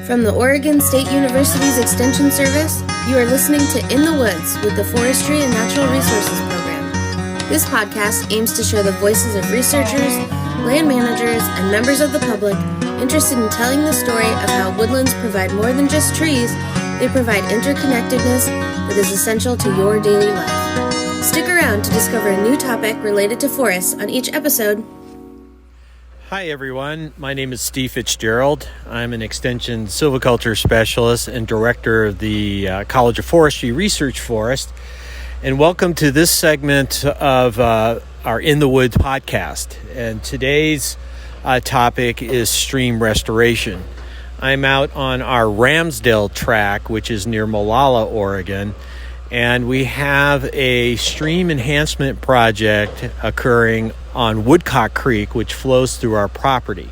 From the Oregon State University's Extension Service, you are listening to In the Woods with the Forestry and Natural Resources Program. This podcast aims to share the voices of researchers, land managers, and members of the public interested in telling the story of how woodlands provide more than just trees. They provide interconnectedness that is essential to your daily life. Stick around to discover a new topic related to forests on each episode. Hi everyone, my name is Steve Fitzgerald. I'm an Extension Silviculture Specialist and Director of the College of Forestry Research Forest. And welcome to this segment of our In the Woods podcast. And today's topic is stream restoration. I'm out on our Ramsdale track, which is near Molalla, Oregon. And we have a stream enhancement project occurring on Woodcock Creek, which flows through our property.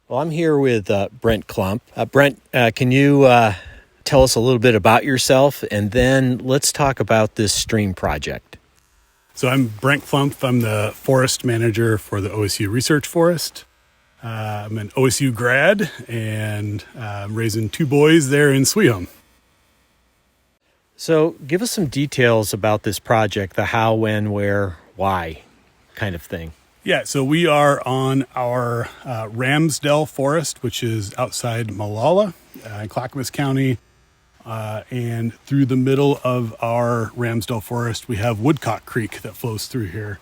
Well, I'm here with Brent Klumph. Brent, can you tell us a little bit about yourself? And then let's talk about this stream project. So I'm Brent Klumph. I'm the forest manager for the OSU Research Forest. I'm an OSU grad, and I'm raising two boys there in Sweet Home. So give us some details about this project, the how, when, where, why kind of thing. Yeah, so we are on our Ramsdale Forest, which is outside Molalla in Clackamas County. And through the middle of our Ramsdale Forest, we have Woodcock Creek that flows through here.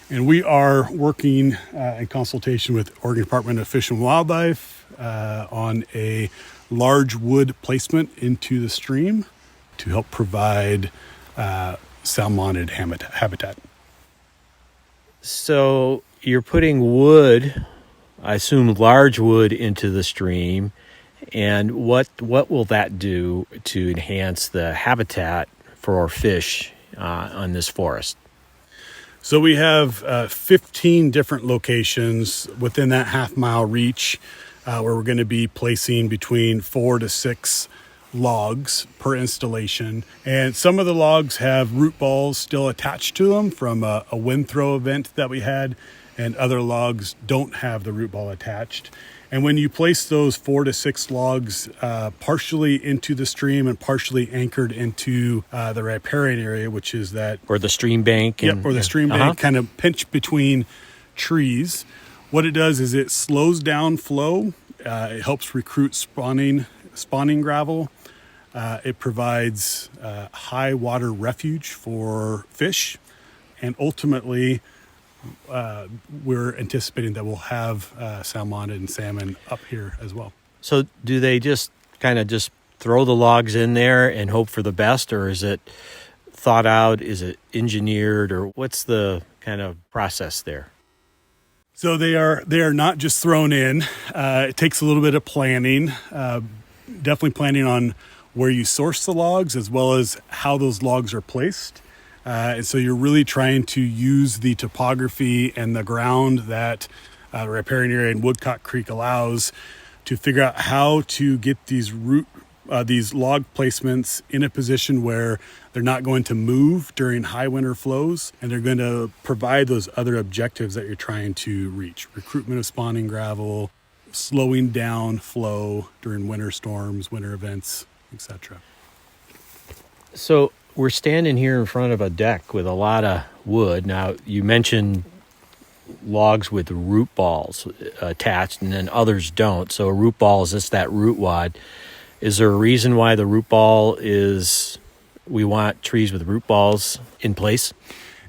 And we are working in consultation with Oregon Department of Fish and Wildlife on a large wood placement into the stream to help provide salmonid habitat. So you're putting wood, I assume large wood, into the stream. And what will that do to enhance the habitat for fish on this forest? So we have 15 different locations within that half-mile reach where we're going to be placing between 4 to 6 logs per installation. And some of the logs have root balls still attached to them from a wind throw event that we had, and other logs don't have the root ball attached. And when you place those 4 to 6 logs partially into the stream and partially anchored into the riparian area, which is that... Or the stream bank. Or the stream bank, kind of pinched between trees. What it does is it slows down flow. It helps recruit spawning gravel. It provides high water refuge for fish. And ultimately... we're anticipating that we'll have salmon and salmon up here as well. So do they just throw the logs in there and hope for the best, or is it thought out? Is it engineered, or what's the kind of process there? So they are not just thrown in. It takes a little bit of planning, definitely planning on where you source the logs as well as how those logs are placed. And so you're really trying to use the topography and the ground that the riparian area in Woodcock Creek allows to figure out how to get these log placements in a position where they're not going to move during high winter flows, and they're going to provide those other objectives that you're trying to reach: recruitment of spawning gravel, slowing down flow during winter storms, winter events, etc. So we're standing here in front of a deck with a lot of wood. Now, you mentioned logs with root balls attached, and then others don't. So a root ball is just that root wad. Is there a reason why the root ball is, we want trees with root balls in place?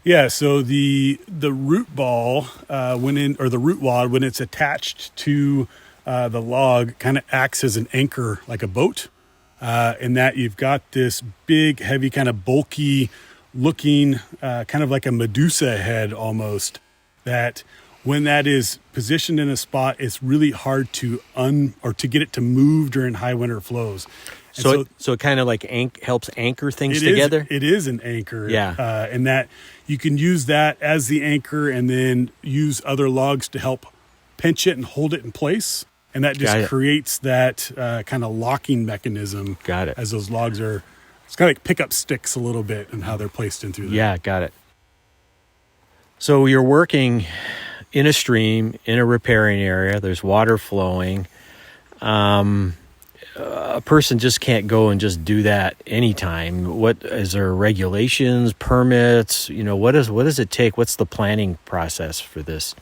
Yeah, so the root ball, the root wad, when it's attached to the log, kind of acts as an anchor, like a boat. In that you've got this big, heavy, kind of bulky looking, kind of like a Medusa head almost, that when that is positioned in a spot, it's really hard to get it to move during high winter flows. So it kind of like helps anchor things together? It is an anchor. Yeah. And that you can use that as the anchor and then use other logs to help pinch it and hold it in place. And that just creates that kind of locking mechanism. Got it. As those logs are, it's kind of like pickup sticks a little bit and how they're placed in through there. Yeah, got it. So you're working in a stream, in a riparian area. There's water flowing. a person just can't go and just do that anytime. What is there regulations, permits? What does it take? What's the planning process for this?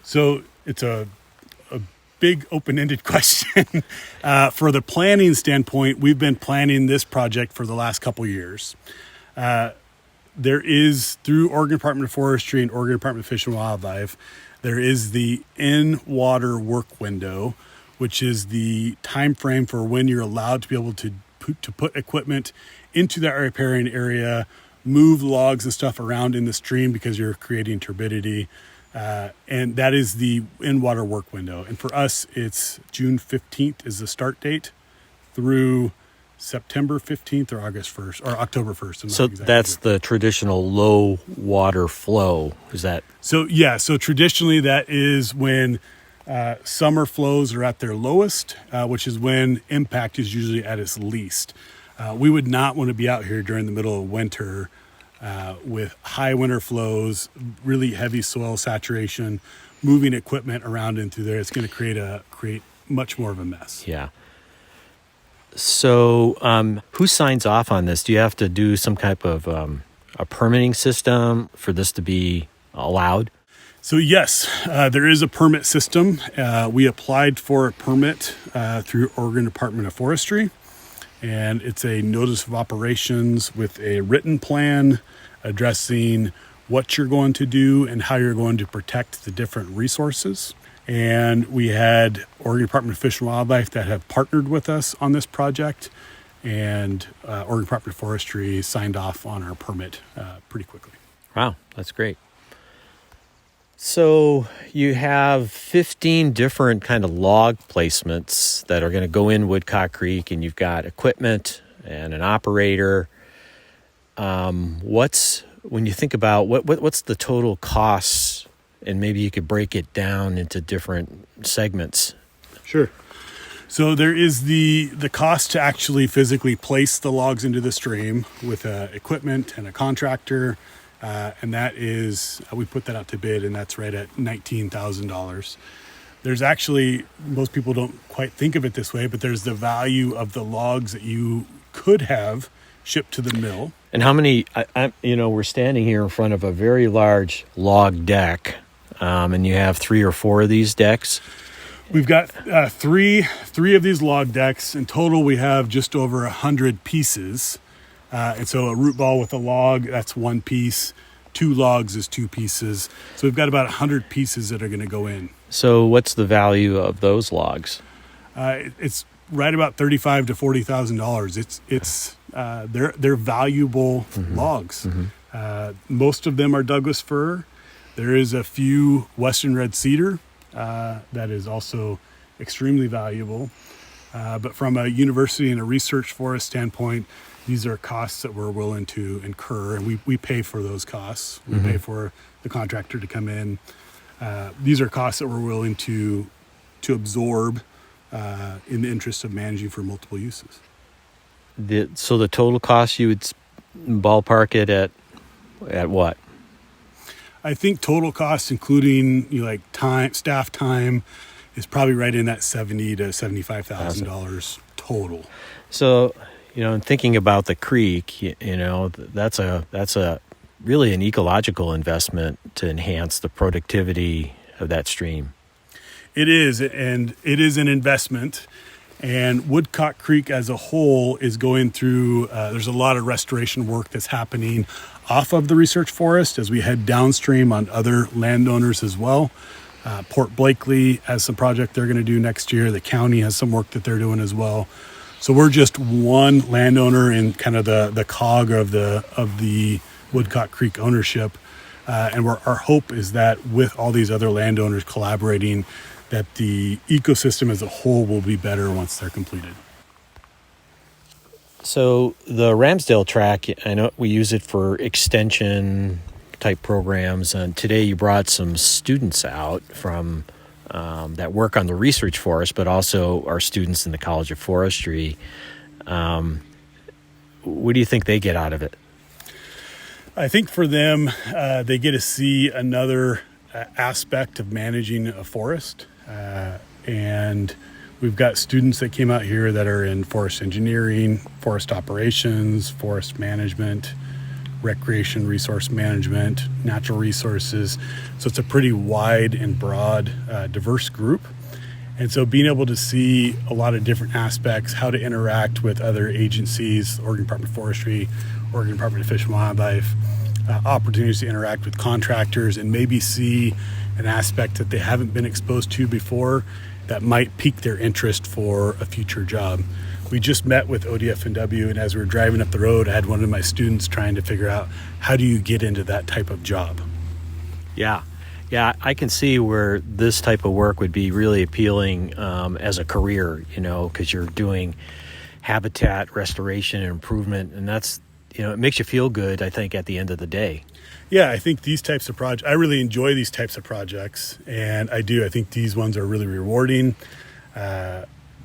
So it's a big open-ended question. For the planning standpoint, we've been planning this project for the last couple years. There is, through Oregon Department of Forestry and Oregon Department of Fish and Wildlife, there is the in-water work window, which is the time frame for when you're allowed to be able to put equipment into that riparian area, move logs and stuff around in the stream because you're creating turbidity. And that is the in-water work window. And for us, it's June 15th is the start date through September 15th or August 1st or October 1st. So that's the traditional low water flow. Is that? So, yeah. So traditionally that is when summer flows are at their lowest, which is when impact is usually at its least. We would not want to be out here during the middle of winter with high winter flows, really heavy soil saturation, moving equipment around and through there. It's going to create much more of a mess. Yeah. So who signs off on this? Do you have to do some type of a permitting system for this to be allowed? So yes, there is a permit system. We applied for a permit through Oregon Department of Forestry, and it's a notice of operations with a written plan addressing what you're going to do and how you're going to protect the different resources. And we had Oregon Department of Fish and Wildlife that have partnered with us on this project, and Oregon Department of Forestry signed off on our permit pretty quickly. Wow, that's great. So you have 15 different kind of log placements that are going to go in Woodcock Creek, and you've got equipment and an operator. When you think about what's the total costs, and maybe you could break it down into different segments. Sure. So there is the cost to actually physically place the logs into the stream with equipment and a contractor. And that is, we put that out to bid, and that's right at $19,000. There's actually, most people don't quite think of it this way, but there's the value of the logs that you could have shipped to the mill. And how many, we're standing here in front of a very large log deck, and you have 3 or 4 of these decks. We've got three of these log decks. In total, we have just over 100 pieces. And so a root ball with a log, that's 1 piece. 2 logs is 2 pieces. So we've got about 100 pieces that are going to go in. So what's the value of those logs? It's right about $35,000 to $40,000. They're valuable logs. Mm-hmm. Most of them are Douglas fir. There is a few western red cedar that is also extremely valuable. But from a university and a research forest standpoint, these are costs that we're willing to incur, and we pay for those costs. We pay for the contractor to come in. These are costs that we're willing to absorb in the interest of managing for multiple uses. So the total cost, you would ballpark it at what? I think total cost, including time, staff time, is probably right in that $70,000 to $75,000 total. So, in thinking about the creek, that's a really an ecological investment to enhance the productivity of that stream. It is, and it is an investment. And Woodcock Creek as a whole is going through, there's a lot of restoration work that's happening off of the research forest as we head downstream on other landowners as well. Port Blakely has some project they're going to do next year. The county has some work that they're doing as well. So we're just one landowner in kind of the cog of the Woodcock Creek ownership. And our hope is that with all these other landowners collaborating, that the ecosystem as a whole will be better once they're completed. So the Ramsdale track, I know we use it for extension type programs. And today you brought some students out from that work on the research forest, but also our students in the College of Forestry. What do you think they get out of it? I think for them, they get to see another aspect of managing a forest. And We've got students that came out here that are in forest engineering, forest operations, forest management, recreation resource management, natural resources. So it's a pretty wide and broad, diverse group. And so being able to see a lot of different aspects, how to interact with other agencies, Oregon Department of Forestry, Oregon Department of Fish and Wildlife, opportunities to interact with contractors and maybe see an aspect that they haven't been exposed to before that might pique their interest for a future job. We just met with ODFW, and as we were driving up the road, I had one of my students trying to figure out how do you get into that type of job. Yeah, I can see where this type of work would be really appealing as a career, because you're doing habitat restoration and improvement, and that's, it makes you feel good, I think, at the end of the day. Yeah, I think these types of projects, I really enjoy these types of projects, and I think these ones are really rewarding.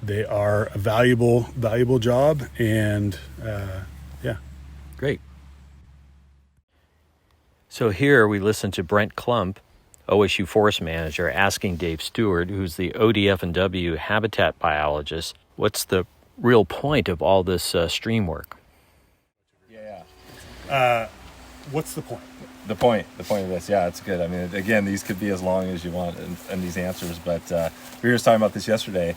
They are a valuable job, and yeah. Great. So here we listen to Brent Klumph, OSU Forest Manager, asking Dave Stewart, who's the ODFW habitat biologist, what's the real point of all this stream work? What's the point? The point of this, yeah, it's good. I mean, again, these could be as long as you want in these answers, but we were just talking about this yesterday,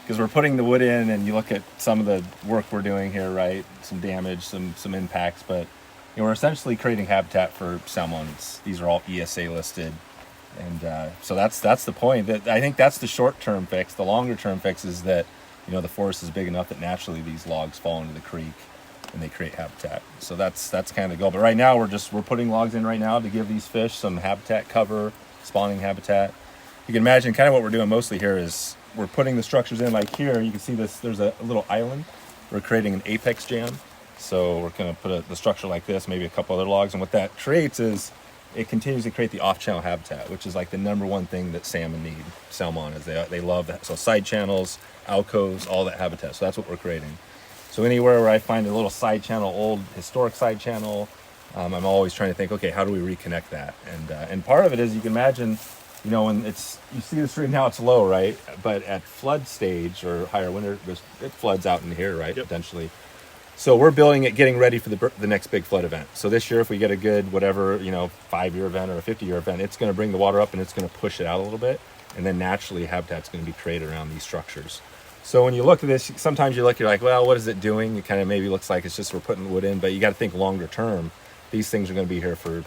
because we're putting the wood in, and you look at some of the work we're doing here, right? Some damage, some impacts, but we're essentially creating habitat for salmons. These are all ESA listed, and so that's the point. That I think that's the short-term fix. The longer-term fix is that the forest is big enough that naturally these logs fall into the creek and they create habitat. So that's kind of the goal. But right now we're putting logs in right now to give these fish some habitat cover, spawning habitat. You can imagine kind of what we're doing mostly here is we're putting the structures in, like here. You can see this. There's a little island. We're creating an apex jam. So we're going to put the structure like this, maybe a couple other logs, and what that creates is it continues to create the off-channel habitat, which is like the number one thing that salmon need. Salmon is they love that. So side channels, alcoves, all that habitat. So that's what we're creating. So anywhere where I find a little side channel, old historic side channel, I'm always trying to think, okay, how do we reconnect that? And part of it is you can imagine, when you see the stream now, it's low, right? But at flood stage or higher winter, it floods out in here, right? Yep. Potentially. So we're building it, getting ready for the next big flood event. So this year, if we get a good, 5-year event or a 50-year event, it's going to bring the water up and it's going to push it out a little bit. And then naturally habitat's going to be created around these structures. So when you look at this, sometimes you're like, well, what is it doing? It kind of maybe looks like it's just we're putting wood in, but you got to think longer term. These things are going to be here for,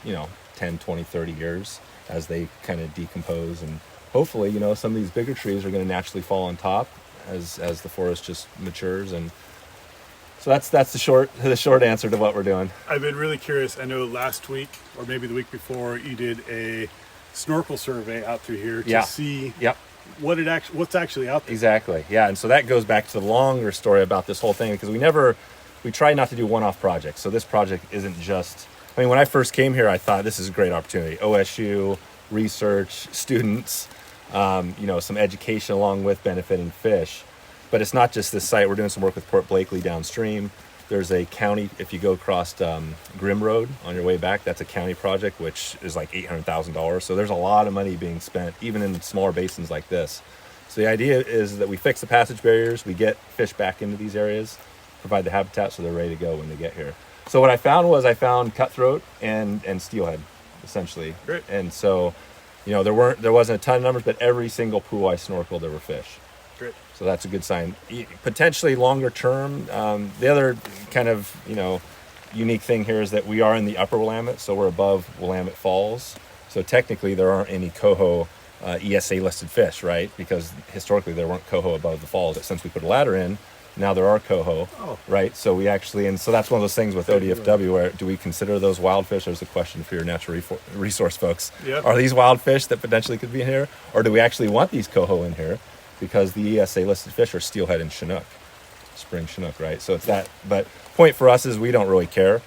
10, 20, 30 years as they kind of decompose. And hopefully, some of these bigger trees are going to naturally fall on top as the forest just matures. And so that's the short answer to what we're doing. I've been really curious. I know last week or maybe the week before you did a snorkel survey out through here to see what's actually out there. Exactly. Yeah. And so that goes back to the longer story about this whole thing, because we try not to do one-off projects. So this project isn't just, when I first came here, I thought this is a great opportunity. OSU, research, students, some education along with benefiting fish. But it's not just this site. We're doing some work with Port Blakely downstream. There's a county, if you go across Grimm Road on your way back, that's a county project, which is like $800,000. So there's a lot of money being spent, even in smaller basins like this. So the idea is that we fix the passage barriers, we get fish back into these areas, provide the habitat so they're ready to go when they get here. So what I found cutthroat and steelhead, essentially. Great. And so, there wasn't a ton of numbers, but every single pool I snorkeled, there were fish. Great. So that's a good sign. Potentially longer term. The other kind of, unique thing here is that we are in the upper Willamette, so we're above Willamette Falls. So technically there aren't any coho ESA listed fish, right? Because historically there weren't coho above the falls. But since we put a ladder in, now there are coho, right? So we actually, and so that's one of those things with ODFW where do we consider those wild fish? There's a question for your natural resource folks. Yep. Are these wild fish that potentially could be in here? Or do we actually want these coho in here? Because the ESA listed fish are steelhead and Chinook, spring Chinook, right? So it's that, but point for us is we don't really care.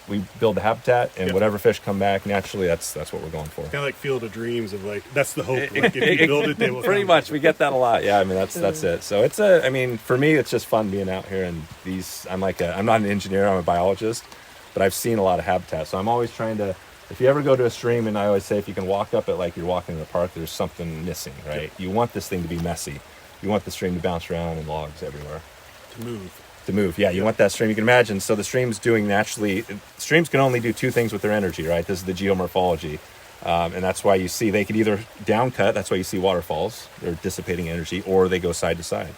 We build the habitat, and whatever fish come back naturally, that's what we're going for. Kind of like Field of Dreams of that's the hope. Like if you build it, they will. Pretty much, we get that a lot. Yeah, that's it. So it's for me, it's just fun being out here. And I'm not an engineer, I'm a biologist, but I've seen a lot of habitat. So I'm always trying to. If you ever go to a stream, and I always say if you can walk up it like you're walking in the park, there's something missing, right? Yep. You want this thing to be messy. you want the stream to bounce around and logs everywhere. To move. Yeah, you want that stream. You can imagine, so the stream's doing naturally, streams can only do two things with their energy, right? This is the geomorphology. And that's why you see, they could either downcut, that's why you see waterfalls, they're dissipating energy, or they go side to side.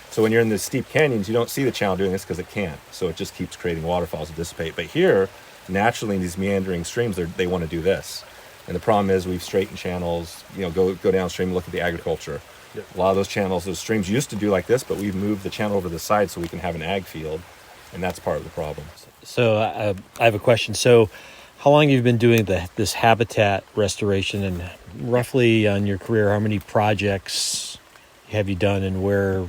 So when you're in the steep canyons, you don't see the channel doing this because it can't. So it just keeps creating waterfalls to dissipate. But here, naturally in these meandering streams, they want to do this. And the problem is we've straightened channels, go downstream and look at the agriculture. Yep. A lot of those channels, those streams used to do like this, but we've moved the channel over to the side so we can have an ag field. And that's part of the problem. So I have a question. So how long have you been doing this habitat restoration, and roughly on your career, how many projects have you done and where?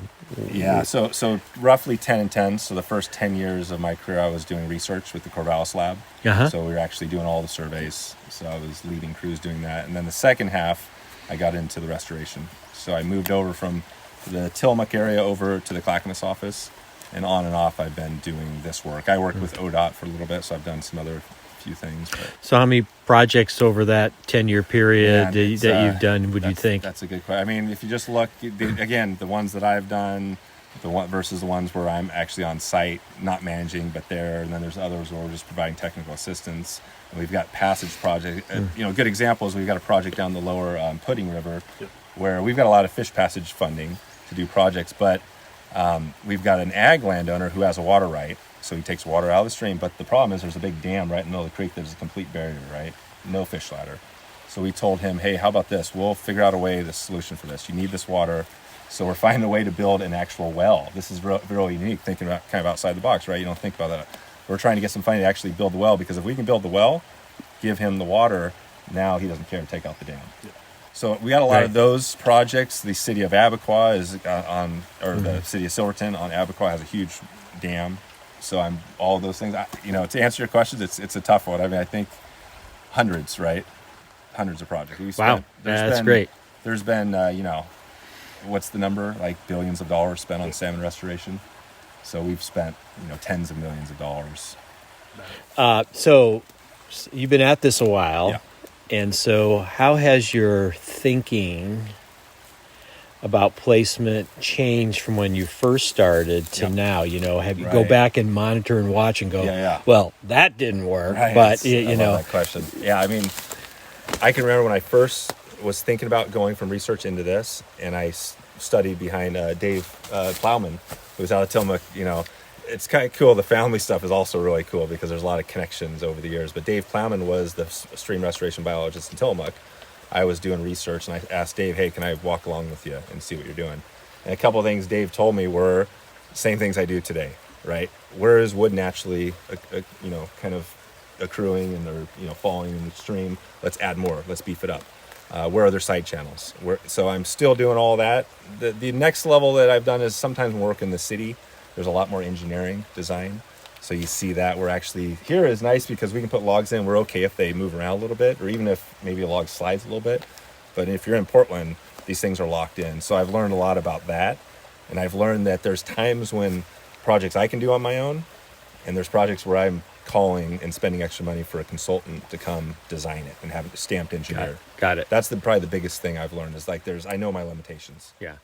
Yeah, so roughly 10 and 10. So the first 10 years of my career, I was doing research with the Corvallis lab. Uh-huh. So we were actually doing all the surveys. So I was leading crews doing that. And then the second half, I got into the restoration. So I moved over from the Tillamook area over to the Clackamas office. And on and off, I've been doing this work. I worked with ODOT for a little bit, so I've done some other few things. But. So how many projects over that 10-year period that you've done would you think? That's a good question. I mean, if you just look, again, the ones that I've done, versus the ones where I'm actually on site, not managing, but there, and then there's others where we're just providing technical assistance. And we've got passage project. Good example is we've got a project down the lower Pudding River, where we've got a lot of fish passage funding to do projects, but we've got an ag landowner who has a water right. So he takes water out of the stream, but the problem is there's a big dam right in the middle of the creek. There's a complete barrier, right? No fish ladder. So we told him, hey, how about this? We'll figure out the solution for this. You need this water. So we're finding a way to build an actual well. This is really unique, thinking about kind of outside the box, right? You don't think about that. We're trying to get some funding to actually build the well, because if we can build the well, give him the water, now he doesn't care to take out the dam. Yeah. So we got a lot of those projects. The city of Abaquah is the city of Silverton on Abaquah has a huge dam. So I'm all of those things. To answer your questions, it's a tough one. I mean, I think hundreds, right? Hundreds of projects. That's great. There's been, what's the number? Like billions of dollars spent on salmon restoration. So we've spent, tens of millions of dollars. So you've been at this a while. Yeah. And so how has your thinking about placement changed from when you first started to now? Have you go back and monitor and watch and go, well, that didn't work, but I love that question. Yeah, I mean, I can remember when I first was thinking about going from research into this, and I studied behind Dave Plowman, who was out of Tillamook. It's kind of cool. The family stuff is also really cool because there's a lot of connections over the years. But Dave Plowman was the stream restoration biologist in Tillamook. I was doing research, and I asked Dave, hey, can I walk along with you and see what you're doing? And a couple of things Dave told me were the same things I do today, right? Where is wood naturally, kind of accruing and falling in the stream? Let's add more. Let's beef it up. Where are there side channels? So I'm still doing all that. The next level that I've done is sometimes work in the city. There's a lot more engineering design. So you see that we're actually, here is nice because we can put logs in. We're okay if they move around a little bit, or even if maybe a log slides a little bit. But if you're in Portland, these things are locked in. So I've learned a lot about that. And I've learned that there's times when projects I can do on my own, and there's projects where I'm calling and spending extra money for a consultant to come design it and have it stamped engineer. Got it. That's probably the biggest thing I've learned is I know my limitations. Yeah.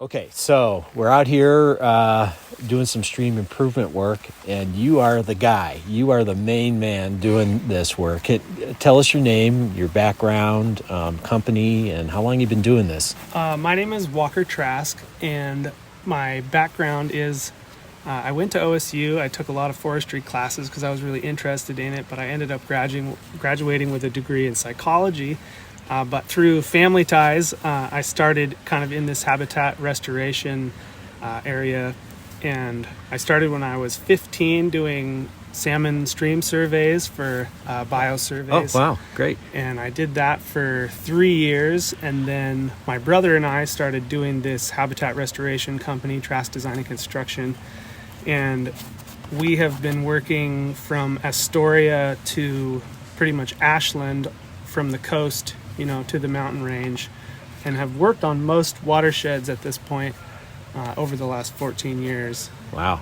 Okay, so we're out here doing some stream improvement work, and you are the guy. You are the main man doing this work. Tell us your name, your background, company, and how long you've been doing this. My name is Walker Trask, and my background is I went to OSU. I took a lot of forestry classes because I was really interested in it, but I ended up graduating with a degree in psychology. But through family ties, I started kind of in this habitat restoration area. And I started when I was 15 doing salmon stream surveys for biosurveys. Oh, wow. Great. And I did that for 3 years. And then my brother and I started doing this habitat restoration company, Trask Design and Construction. And we have been working from Astoria to pretty much Ashland, from the coast to the mountain range, and have worked on most watersheds at this point over the last 14 years. Wow.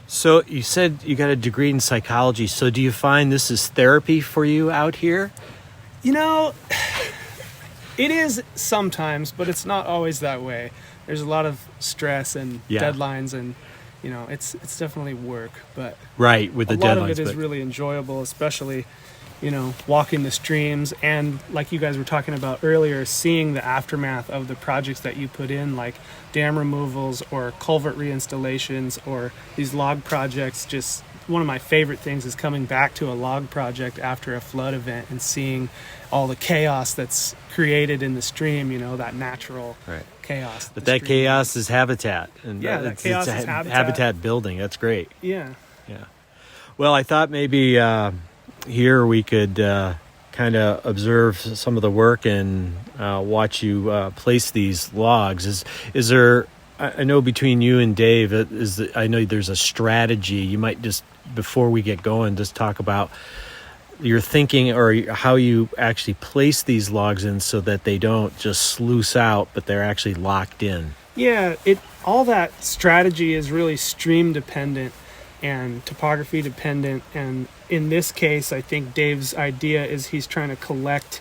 So you said you got a degree in psychology. So do you find this is therapy for you out here? It is sometimes, but it's not always that way. There's a lot of stress and deadlines, and it's definitely work. But right, with the deadlines, a lot of it is really enjoyable, especially walking the streams, and like you guys were talking about earlier, seeing the aftermath of the projects that you put in, like dam removals or culvert reinstallations or these log projects. Just one of my favorite things is coming back to a log project after a flood event and seeing all the chaos that's created in the stream, that natural chaos. But that chaos is habitat. And that chaos is habitat building. That's great. Yeah. Well, I thought maybe here we could kind of observe some of the work and watch you place these logs. Is there, I know between you and Dave, I know there's a strategy. You might just, before we get going, just talk about your thinking or how you actually place these logs in so that they don't just sluice out, but they're actually locked in. Yeah, all that strategy is really stream dependent and topography dependent. And in this case, I think Dave's idea is he's trying to collect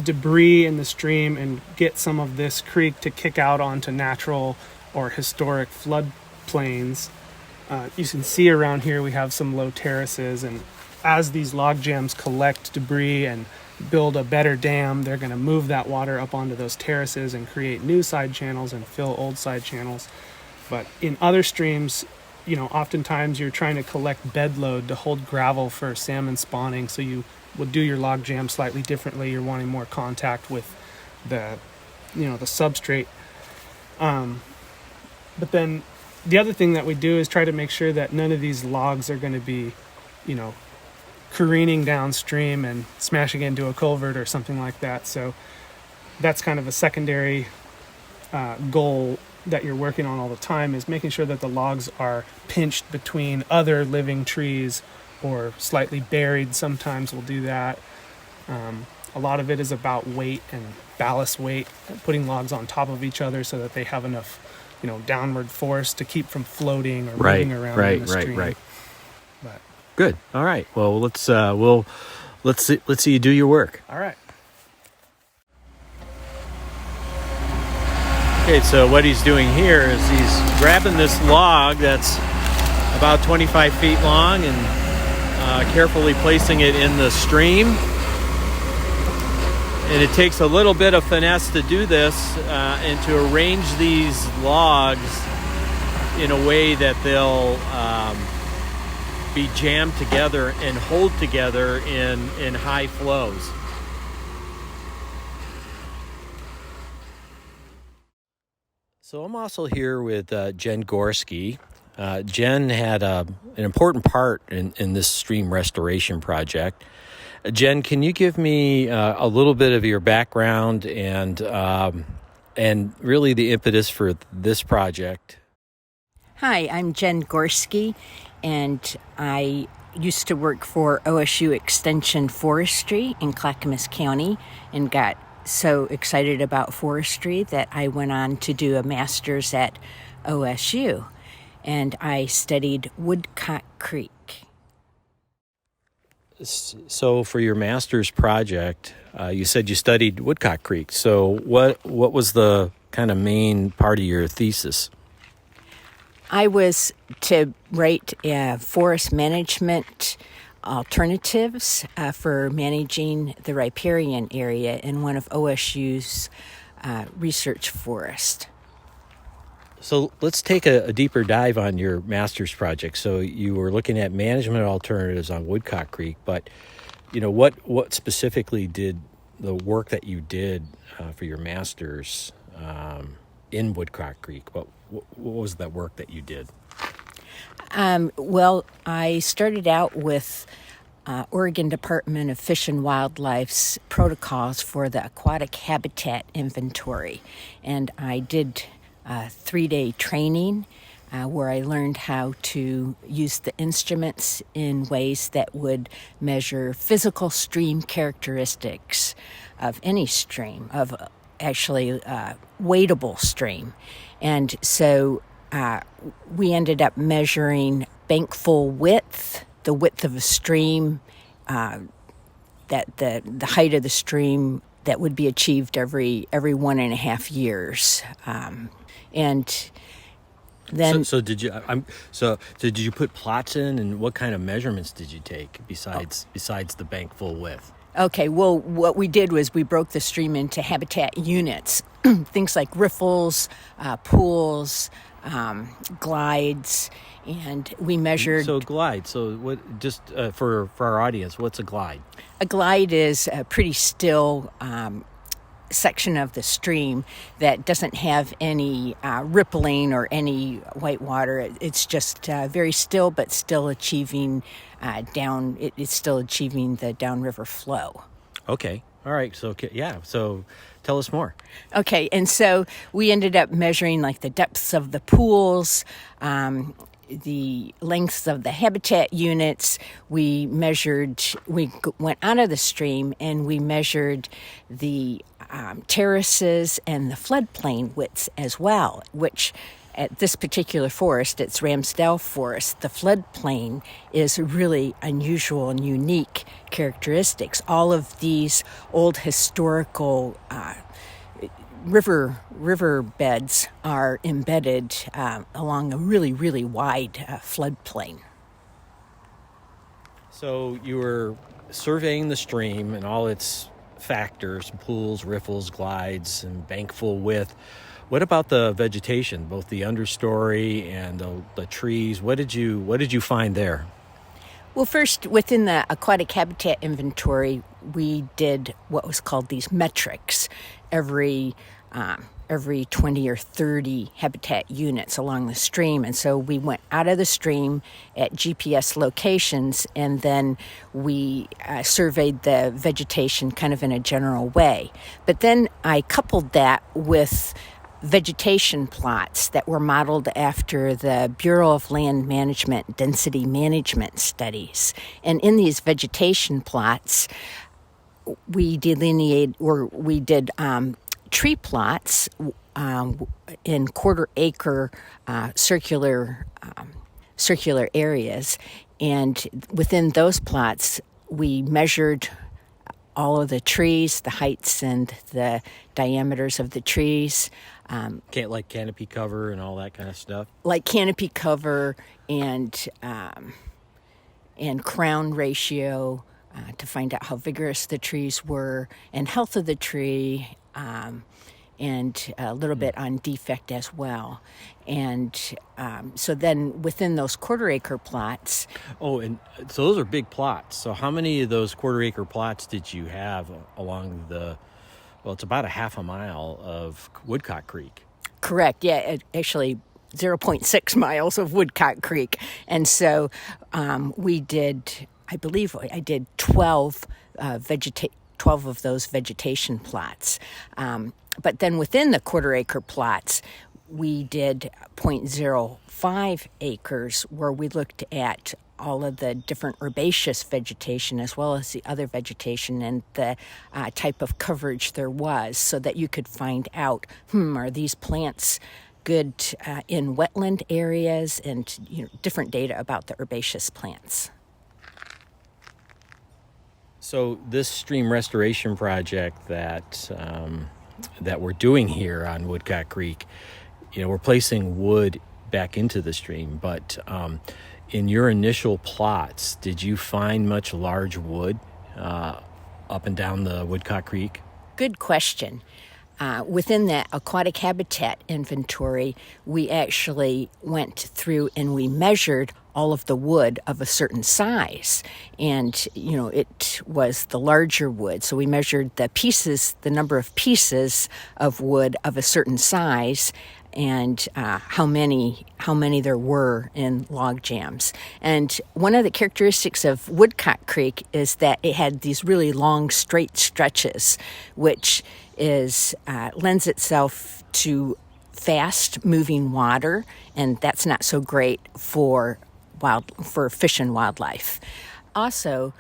debris in the stream and get some of this creek to kick out onto natural or historic flood plains. You can see around here we have some low terraces, and as these log jams collect debris and build a better dam, they're going to move that water up onto those terraces and create new side channels and fill old side channels. But in other streams, oftentimes you're trying to collect bed load to hold gravel for salmon spawning, so you will do your log jam slightly differently. You're wanting more contact with the substrate. But then the other thing that we do is try to make sure that none of these logs are going to be, careening downstream and smashing into a culvert or something like that. So that's kind of a secondary goal that you're working on all the time, is making sure that the logs are pinched between other living trees or slightly buried. Sometimes we'll do that. A lot of it is about weight and ballast weight, putting logs on top of each other so that they have enough, downward force to keep from floating or moving around in the stream. Right. But good. All right. Well, let's see you do your work. All right. Okay, so what he's doing here is he's grabbing this log that's about 25 feet long and carefully placing it in the stream. And it takes a little bit of finesse to do this and to arrange these logs in a way that they'll be jammed together and hold together in high flows. So I'm also here with Jen Gorski. Jen had an important part in this stream restoration project. Jen, can you give me a little bit of your background and really the impetus for this project? Hi, I'm Jen Gorski, and I used to work for OSU Extension Forestry in Clackamas County and got so excited about forestry that I went on to do a master's at OSU, and I studied Woodcock Creek. So for your master's project, you said you studied Woodcock Creek. So what was the kind of main part of your thesis? I was to write forest management alternatives for managing the riparian area in one of OSU's research forests. So let's take a deeper dive on your master's project. So you were looking at management alternatives on Woodcock Creek, but what specifically did the work that you did for your master's in Woodcock Creek? What was that work that you did? Well, I started out with Oregon Department of Fish and Wildlife's protocols for the aquatic habitat inventory, and I did 3-day training where I learned how to use the instruments in ways that would measure physical stream characteristics of any stream, of actually wadeable stream. And so we ended up measuring bankful width, the width of a stream, that the height of the stream that would be achieved every 1.5 years. And then so did you put plots in, and what kind of measurements did you take besides the bank full width? Okay, well, what we did was we broke the stream into habitat units, things like riffles, pools, glides, and we measured. So glide. So what? Just for our audience, what's a glide? A glide is a pretty still section of the stream that doesn't have any rippling or any white water. It's just very still, but still achieving it's still achieving the downriver flow. Okay. All right. So So tell us more. Okay. And so we ended up measuring like the depths of the pools, the lengths of the habitat units. We went out of the stream and we measured the terraces and the floodplain widths as well, which at this particular forest, it's Ramsdale Forest, the floodplain is really unusual and unique characteristics. All of these old historical river beds are embedded along a really, really wide floodplain. So you were surveying the stream and all its factors: pools, riffles, glides, and bank full width. What about the vegetation, both the understory and the trees? What did you find there? Well, first, within the aquatic habitat inventory, we did what was called these metrics. Every 20 or 30 habitat units along the stream. And so we went out of the stream at GPS locations, and then we surveyed the vegetation kind of in a general way. But then I coupled that with vegetation plots that were modeled after the Bureau of Land Management density management studies. And in these vegetation plots, we did tree plots in quarter-acre circular areas, and within those plots, we measured all of the trees, the heights and the diameters of the trees. Like canopy cover and all that kind of stuff? Like canopy cover and crown ratio to find out how vigorous the trees were and health of the tree, and a little bit on defect as well. And so then within those quarter-acre plots... Oh, and so those are big plots. So how many of those quarter-acre plots did you have along it's about a half a mile of Woodcock Creek? Correct. Yeah, actually 0.6 miles of Woodcock Creek. And so we did, I believe I did 12 of those vegetation plots. But then within the quarter-acre plots, we did 0.05 acres where we looked at all of the different herbaceous vegetation as well as the other vegetation and the type of coverage there was, so that you could find out, are these plants good in wetland areas, and different data about the herbaceous plants. So this stream restoration project that we're doing here on Woodcock Creek, we're placing wood back into the stream, but in your initial plots, did you find much large wood up and down the Woodcock Creek? Good question. Within that aquatic habitat inventory, we actually went through and we measured all of the wood of a certain size. And, it was the larger wood. So we measured the number of pieces of wood of a certain size, and how many there were in log jams. And one of the characteristics of Woodcock Creek is that it had these really long, straight stretches, which lends itself to fast-moving water, and that's not so great for fish and wildlife. Also,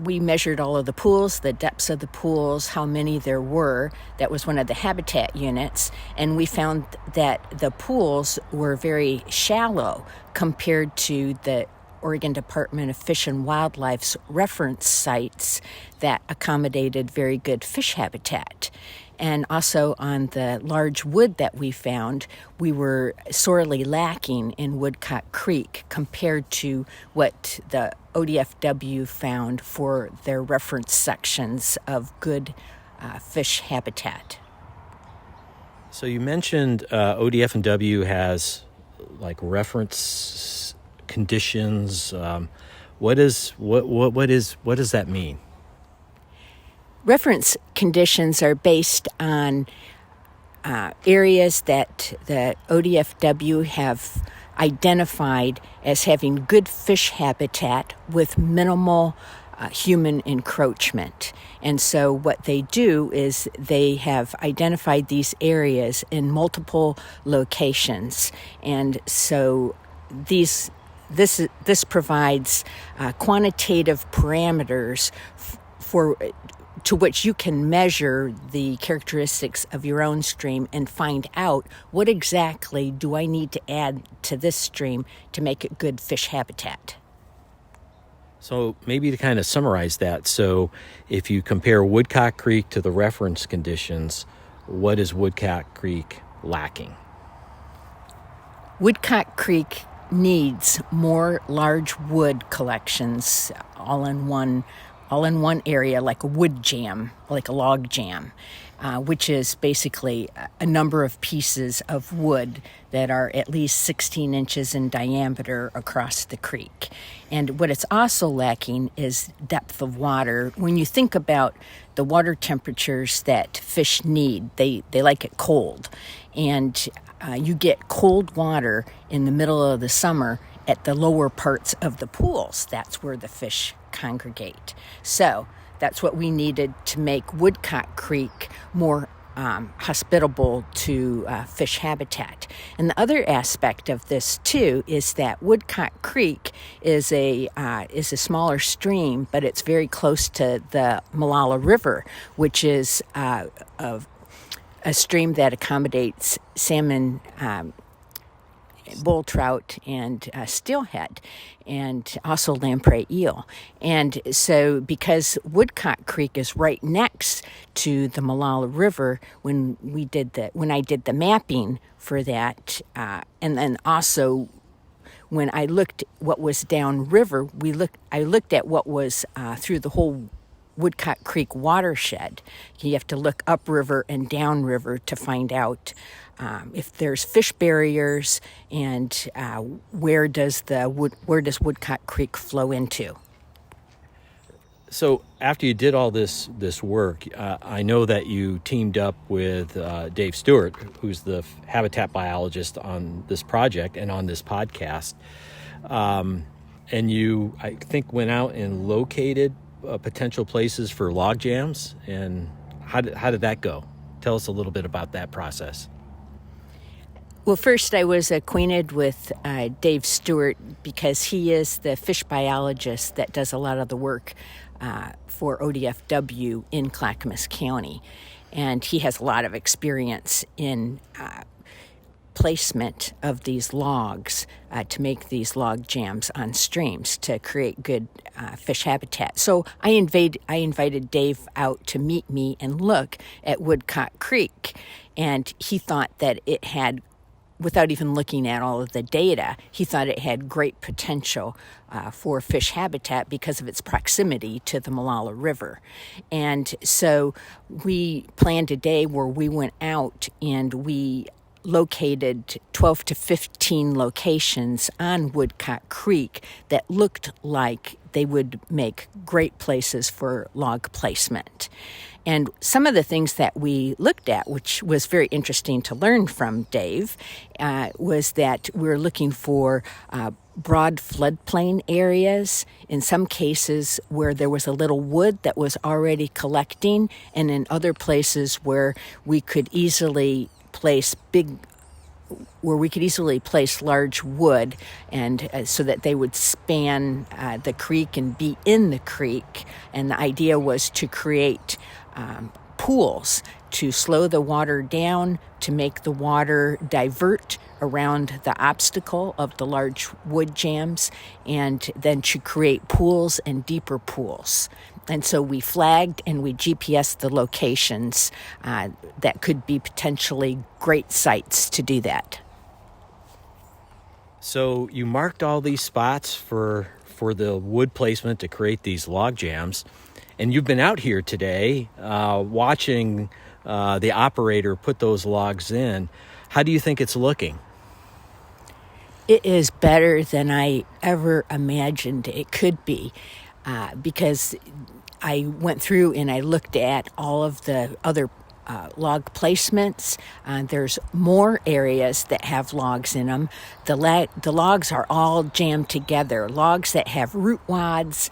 we measured all of the pools, the depths of the pools, how many there were. That was one of the habitat units. And we found that the pools were very shallow compared to the Oregon Department of Fish and Wildlife's reference sites that accommodated very good fish habitat. And also on the large wood that we found, we were sorely lacking in Woodcock Creek compared to what the ODFW found for their reference sections of good fish habitat. So you mentioned ODFW has like reference conditions. What does that mean? Reference conditions are based on areas that the ODFW have identified as having good fish habitat with minimal human encroachment. And so what they do is they have identified these areas in multiple locations. And so this provides quantitative parameters to which you can measure the characteristics of your own stream and find out what exactly do I need to add to this stream to make it good fish habitat. So maybe to kind of summarize that, so if you compare Woodcock Creek to the reference conditions, what is Woodcock Creek lacking? Woodcock Creek needs more large wood collections all in one area, like a wood jam, like a log jam, which is basically a number of pieces of wood that are at least 16 inches in diameter across the creek. And what it's also lacking is depth of water. When you think about the water temperatures that fish need, they like it cold. And you get cold water in the middle of the summer at the lower parts of the pools. That's where the fish congregate. So that's what we needed to make Woodcock Creek more hospitable to fish habitat. And the other aspect of this too is that Woodcock Creek is a smaller stream, but it's very close to the Molalla River, which is a stream that accommodates salmon, bull trout, and steelhead, and also lamprey eel. And so because Woodcock Creek is right next to the Molalla River, when I did the mapping for that, and then also when I looked what was downriver, I looked at what was through the whole Woodcock Creek watershed. You have to look upriver and downriver to find out if there's fish barriers and where does Woodcock Creek flow into. So after you did all this work, I know that you teamed up with Dave Stewart, who's the habitat biologist on this project and on this podcast, and you, I think, went out and located potential places for log jams. And how did that go? Tell us a little bit about that process. Well, first I was acquainted with Dave Stewart because he is the fish biologist that does a lot of the work for ODFW in Clackamas County. And he has a lot of experience in placement of these logs to make these log jams on streams to create good fish habitat. So I invited Dave out to meet me and look at Woodcock Creek. And he thought that it had, without even looking at all of the data, he thought it had great potential for fish habitat because of its proximity to the Molalla River. And so we planned a day where we went out and we located 12 to 15 locations on Woodcock Creek that looked like they would make great places for log placement. And some of the things that we looked at, which was very interesting to learn from Dave, was that we're looking for broad floodplain areas, in some cases where there was a little wood that was already collecting, and in other places where we could easily place large wood, and so that they would span the creek and be in the creek. And the idea was to create pools to slow the water down, to make the water divert around the obstacle of the large wood jams, and then to create pools and deeper pools. And so we flagged and we GPSed the locations that could be potentially great sites to do that. So you marked all these spots for the wood placement to create these log jams, and you've been out here today watching the operator put those logs in. How do you think it's looking? It is better than I ever imagined it could be, because I went through and I looked at all of the other log placements. There's more areas that have logs in them. The logs are all jammed together. Logs that have root wads,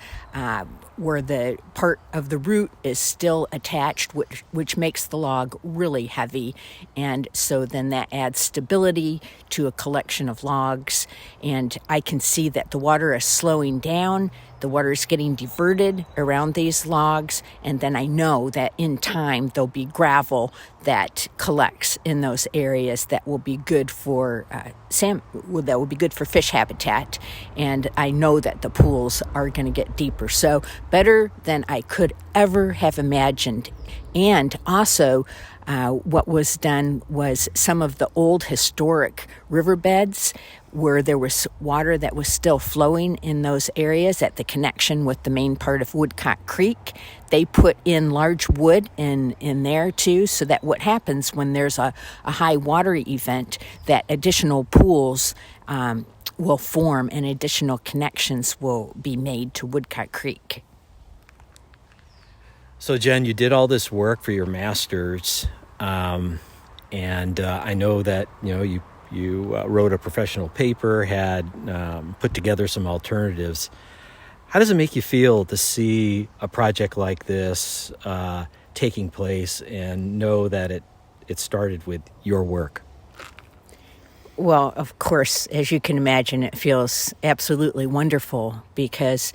where the part of the root is still attached, which makes the log really heavy. And so then that adds stability to a collection of logs. And I can see that the water is slowing down. The water is getting diverted around these logs. And then I know that in time there'll be gravel that collects in those areas that will be good for that will be good for fish habitat. And I know that the pools are going to get deeper. So better than I could ever have imagined. And also, what was done was some of the old historic riverbeds where there was water that was still flowing in those areas at the connection with the main part of Woodcock Creek. They put in large wood in there too, so that what happens when there's a high water event, that additional pools will form and additional connections will be made to Woodcock Creek. So Jen, you did all this work for your master's, and I know that you wrote a professional paper, had put together some alternatives. How does it make you feel to see a project like this taking place and know that it started with your work? Well, of course, as you can imagine, it feels absolutely wonderful because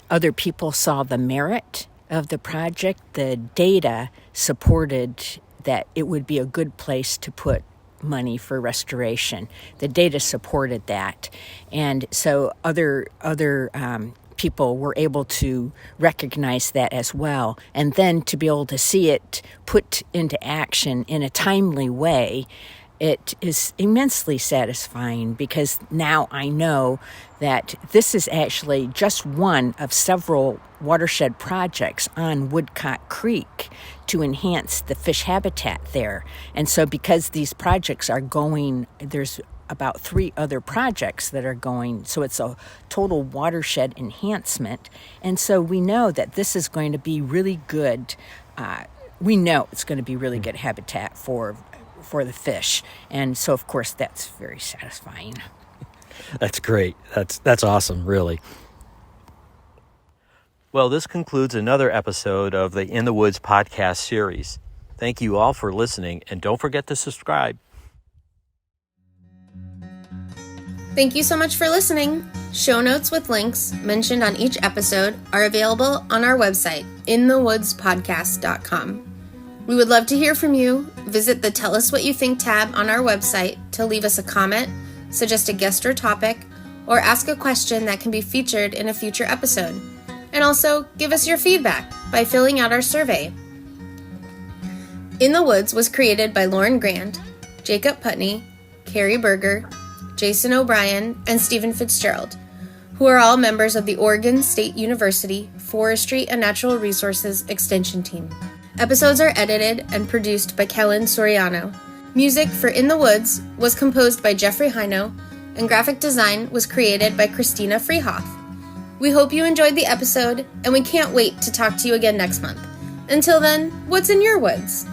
other people saw the merit of the project. The data supported that it would be a good place to put money for restoration. The data supported that. And so other people were able to recognize that as well. And then to be able to see it put into action in a timely way, it is immensely satisfying because now I know that this is actually just one of several watershed projects on Woodcock Creek to enhance the fish habitat there. And so because these projects are going, there's about 3 other projects that are going, so it's a total watershed enhancement. And so we know that this is going to be really good. We know it's going to be really good habitat for the fish. And so, of course, that's very satisfying. That's great. That's awesome, really. Well, this concludes another episode of the In the Woods podcast series. Thank you all for listening, and don't forget to subscribe. Thank you so much for listening. Show notes with links mentioned on each episode are available on our website, inthewoodspodcast.com. We would love to hear from you. Visit the Tell Us What You Think tab on our website to leave us a comment, suggest a guest or topic, or ask a question that can be featured in a future episode. And also, give us your feedback by filling out our survey. In the Woods was created by Lauren Grand, Jacob Putney, Carrie Berger, Jason O'Brien, and Stephen Fitzgerald, who are all members of the Oregon State University Forestry and Natural Resources Extension Team. Episodes are edited and produced by Kellen Soriano. Music for In the Woods was composed by Jeffrey Hino, and graphic design was created by Christina Freehoff. We hope you enjoyed the episode, and we can't wait to talk to you again next month. Until then, what's in your woods?